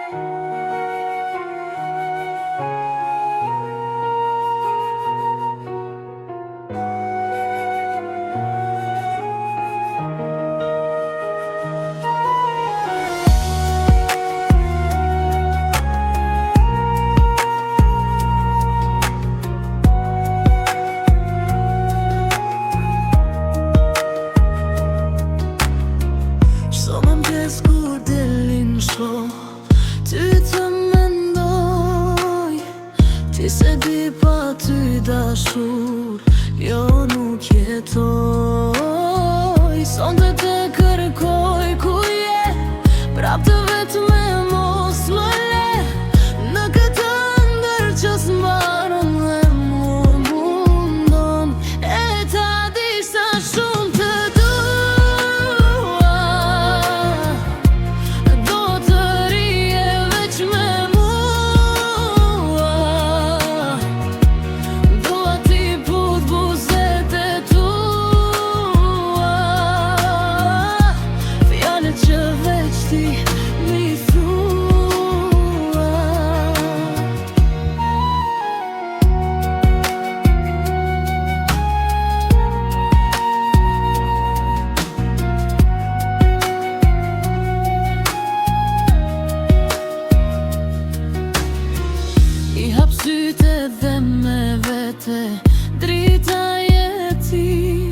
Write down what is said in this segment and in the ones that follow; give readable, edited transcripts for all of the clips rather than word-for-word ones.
Kur delin shoh, ty të mendoj. Ti se di pa ty dashur, jo nuk jetoj. Sonte të kërkoj ku je, prap të vetëm e mos më le. Në këtë ndër që s'mbaron dhe mu mundon. E ta di sa shumë të syte dhe me vete, drita jeti.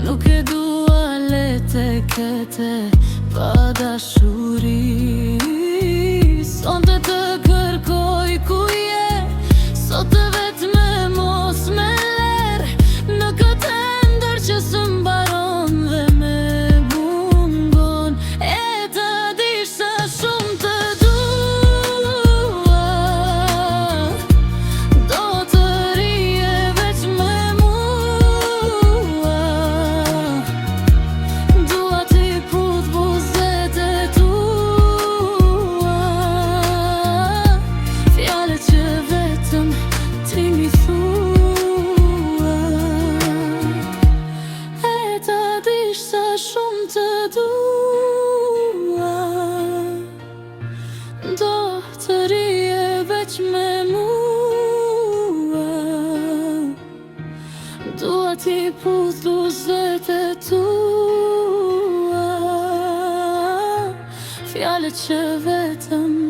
Nuk e dua lete kete pa dashuri. Sonte të kërkoj ku je, sot të vetëm e mos me ler. Në këtë ndër që s'mbaron dhe me mungon. E ta dish sa shumë të shumë të dua. Do të rije veç me mua. Dua t'i puth buzët e tua, fjalët që vetëm